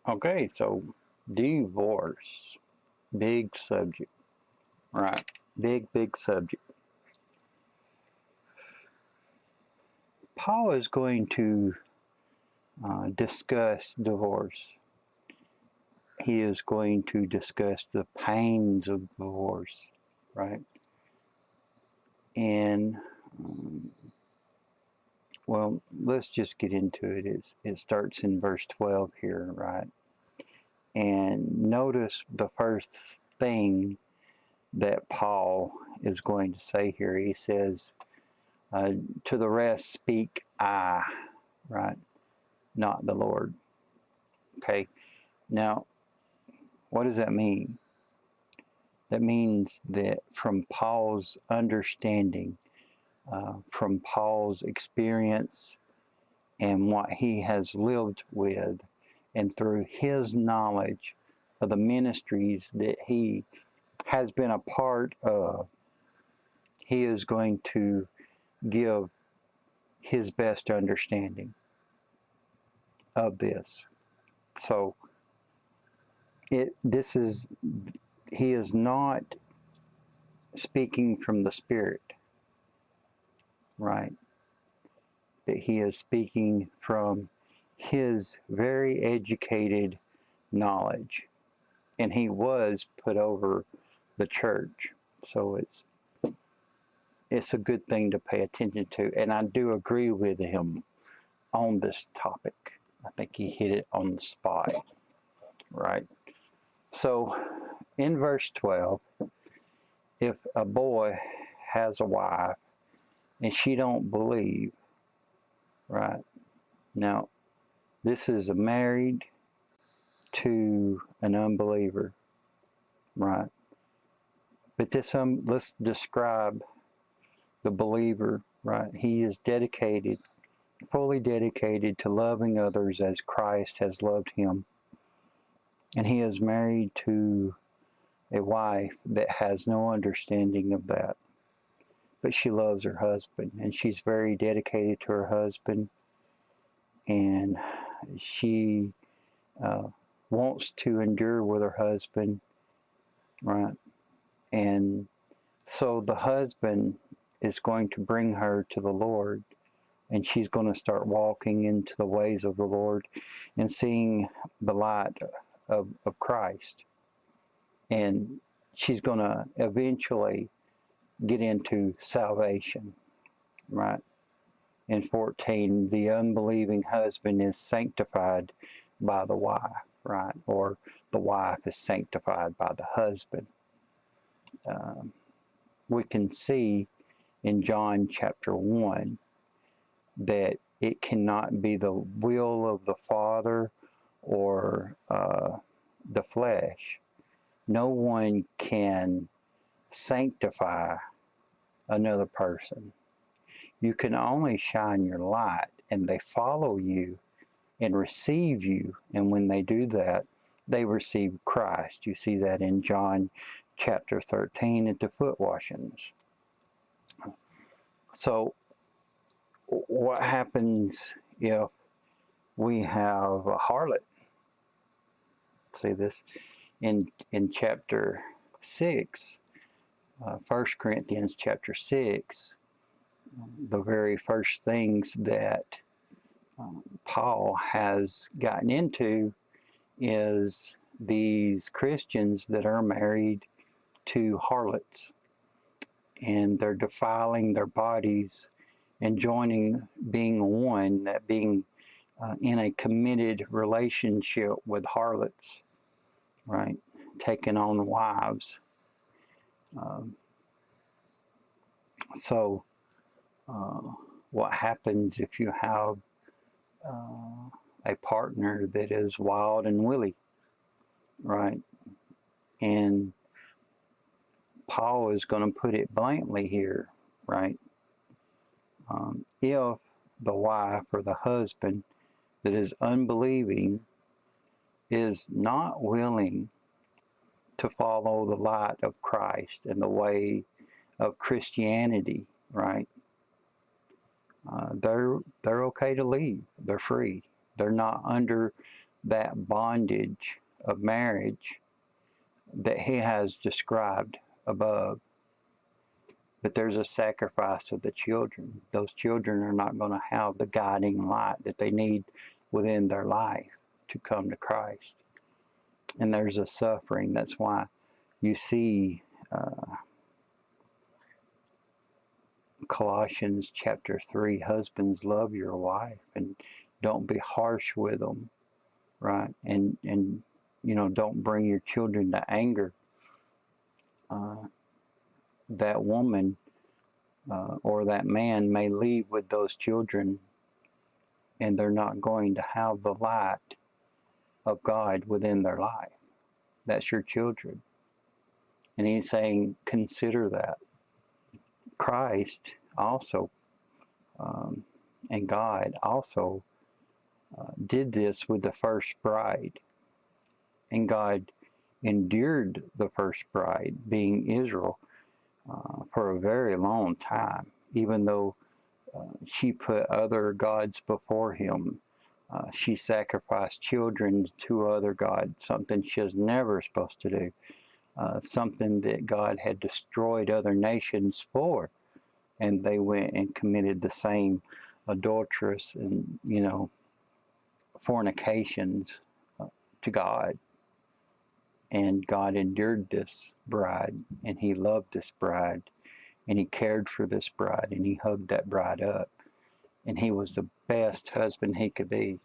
Okay, so divorce, big subject, right? Big subject. Paul is going to discuss divorce. He is going to discuss the pains of divorce, right? And well, let's just get into it. It starts in verse 12 here, right? And notice the first thing that Paul is going to say here. He says, to the rest speak I, right? Not the Lord. Okay. Now, what does that mean? That means that from Paul's understanding, from Paul's experience and what he has lived with, and through his knowledge of the ministries that he has been a part of, he is going to give his best understanding of this. So he is not speaking from the Spirit, right? But he is speaking from his very educated knowledge. And he was put over the church. So it's a good thing to pay attention to. And I do agree with him on this topic. I think he hit it on the spot, right? So in verse 12, if a boy has a wife and she don't believe, right? Now, this is married to an unbeliever, right? But let's describe the believer, right? He is dedicated, fully dedicated to loving others as Christ has loved him. And he is married to a wife that has no understanding of that. But she loves her husband, and she's very dedicated to her husband, and she wants to endure with her husband, right? And so the husband is going to bring her to the Lord, and she's going to start walking into the ways of the Lord and seeing the light of Christ. And she's going to eventually get into salvation, right? In 14, the unbelieving husband is sanctified by the wife, right? Or the wife is sanctified by the husband. We can see in John chapter 1 that it cannot be the will of the Father or the flesh. No one can sanctify another person. You can only shine your light, and they follow you and receive you. And when they do that, they receive Christ. You see that in John chapter 13 at the foot washings. So what happens if we have a harlot? See this in chapter 6, 1 Corinthians chapter 6, the very first things that Paul has gotten into is these Christians that are married to harlots, and they're defiling their bodies and being one, that being in a committed relationship with harlots, right? Taking on wives. So what happens if you have a partner that is wild and willy, right? And Paul is going to put it bluntly here, right? If the wife or the husband that is unbelieving is not willing to follow the light of Christ and the way of Christianity, right? They're okay to leave. They're free. They're not under that bondage of marriage that he has described above. But there's a sacrifice of the children. Those children are not going to have the guiding light that they need within their life to come to Christ. And there's a suffering. That's why you see Colossians chapter 3, husbands, love your wife and don't be harsh with them, right? And you know, don't bring your children to anger. That woman or that man may leave with those children and they're not going to have the light of God within their life. That's your children. And he's saying, consider that. Christ also, and God also did this with the first bride. And God endured the first bride, being Israel, for a very long time, even though she put other gods before him. She sacrificed children to other gods, something she was never supposed to do, something that God had destroyed other nations for. And they went and committed the same adulterous and, you know, fornications to God. And God endured this bride, and he loved this bride, and he cared for this bride, and he hugged that bride up. And he was the best husband he could be.